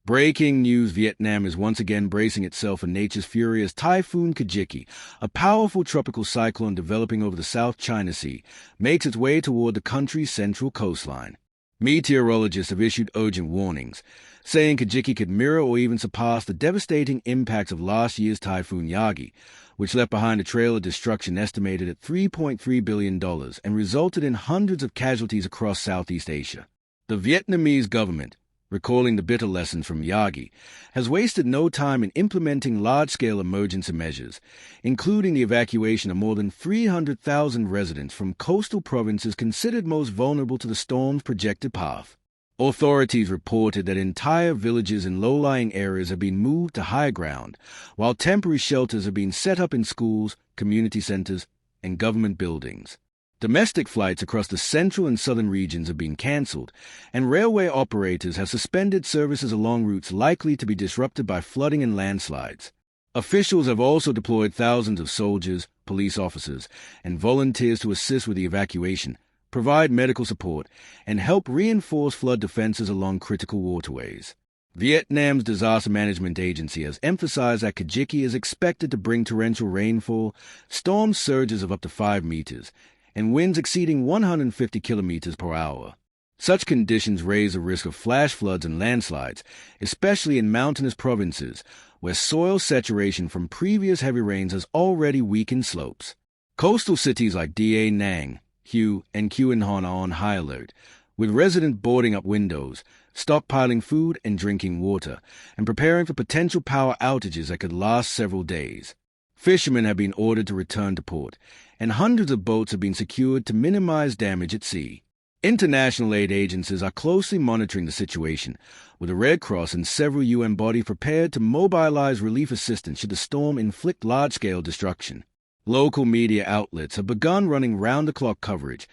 Breaking news: Vietnam is once again bracing itself for nature's fury as Typhoon Kajiki, a powerful tropical cyclone developing over the South China Sea, makes its way toward the country's central coastline. Meteorologists have issued urgent warnings, saying Kajiki could mirror or even surpass the devastating impacts of last year's Typhoon Yagi, which left behind a trail of destruction estimated at $3.3 billion and resulted in hundreds of casualties across Southeast Asia. The Vietnamese government, recalling the bitter lessons from Yagi, has wasted no time in implementing large-scale emergency measures, including the evacuation of more than 300,000 residents from coastal provinces considered most vulnerable to the storm's projected path. Authorities reported that entire villages in low-lying areas have been moved to higher ground, while temporary shelters have been set up in schools, community centers, and government buildings. Domestic flights across the central and southern regions have been cancelled, and railway operators have suspended services along routes likely to be disrupted by flooding and landslides. Officials have also deployed thousands of soldiers, police officers, and volunteers to assist with the evacuation, provide medical support, and help reinforce flood defenses along critical waterways. Vietnam's Disaster Management Agency has emphasized that Kajiki is expected to bring torrential rainfall, storm surges of up to 5 meters, and winds exceeding 150 kilometers per hour. Such conditions raise the risk of flash floods and landslides, especially in mountainous provinces, where soil saturation from previous heavy rains has already weakened slopes. Coastal cities like Da Nang, Hue, and Quy Nhon are on high alert, with residents boarding up windows, stockpiling food and drinking water, and preparing for potential power outages that could last several days. Fishermen have been ordered to return to port, and hundreds of boats have been secured to minimize damage at sea. International aid agencies are closely monitoring the situation, with the Red Cross and several UN bodies prepared to mobilize relief assistance should the storm inflict large-scale destruction. Local media outlets have begun running round-the-clock coverage,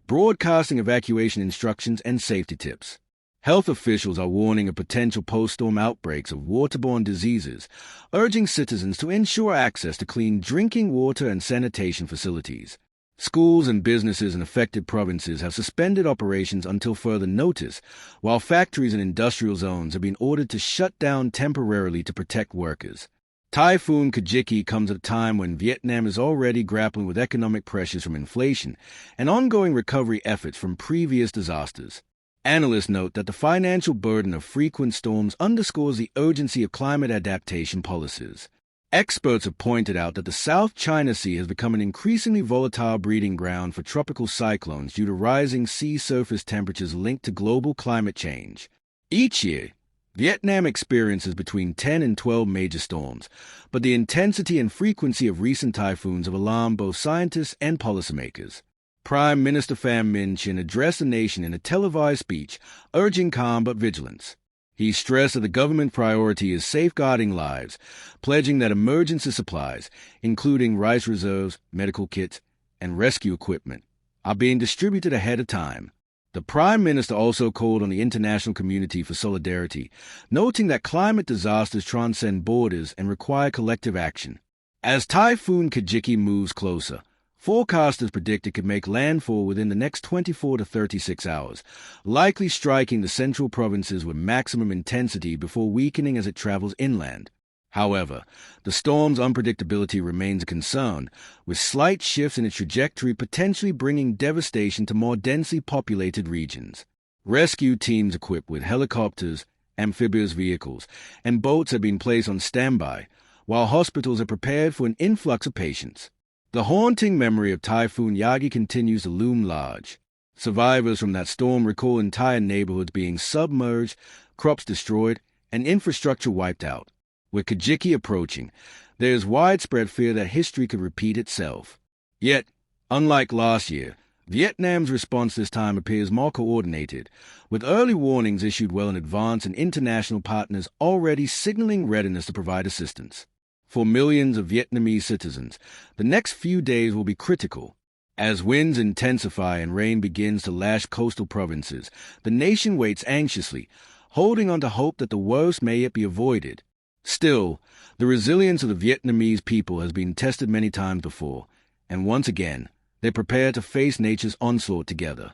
broadcasting evacuation instructions and safety tips. Health officials are warning of potential post-storm outbreaks of waterborne diseases, urging citizens to ensure access to clean drinking water and sanitation facilities. Schools and businesses in affected provinces have suspended operations until further notice, while factories and industrial zones have been ordered to shut down temporarily to protect workers. Typhoon Kajiki comes at a time when Vietnam is already grappling with economic pressures from inflation and ongoing recovery efforts from previous disasters. Analysts note that the financial burden of frequent storms underscores the urgency of climate adaptation policies. Experts have pointed out that the South China Sea has become an increasingly volatile breeding ground for tropical cyclones due to rising sea surface temperatures linked to global climate change. Each year, Vietnam experiences between 10 and 12 major storms, but the intensity and frequency of recent typhoons have alarmed both scientists and policymakers. Prime Minister Pham Minh Chinh addressed the nation in a televised speech, urging calm but vigilance. He stressed that the government priority is safeguarding lives, pledging that emergency supplies, including rice reserves, medical kits, and rescue equipment, are being distributed ahead of time. The Prime Minister also called on the international community for solidarity, noting that climate disasters transcend borders and require collective action. As Typhoon Kajiki moves closer, forecasters predict it could make landfall within the next 24 to 36 hours, likely striking the central provinces with maximum intensity before weakening as it travels inland. However, the storm's unpredictability remains a concern, with slight shifts in its trajectory potentially bringing devastation to more densely populated regions. Rescue teams equipped with helicopters, amphibious vehicles, and boats have been placed on standby, while hospitals are prepared for an influx of patients. The haunting memory of Typhoon Yagi continues to loom large. Survivors from that storm recall entire neighborhoods being submerged, crops destroyed, and infrastructure wiped out. With Kajiki approaching, there is widespread fear that history could repeat itself. Yet, unlike last year, Vietnam's response this time appears more coordinated, with early warnings issued well in advance and international partners already signaling readiness to provide assistance. For millions of Vietnamese citizens, the next few days will be critical. As winds intensify and rain begins to lash coastal provinces, the nation waits anxiously, holding on to hope that the worst may yet be avoided. Still, the resilience of the Vietnamese people has been tested many times before, and once again, they prepare to face nature's onslaught together.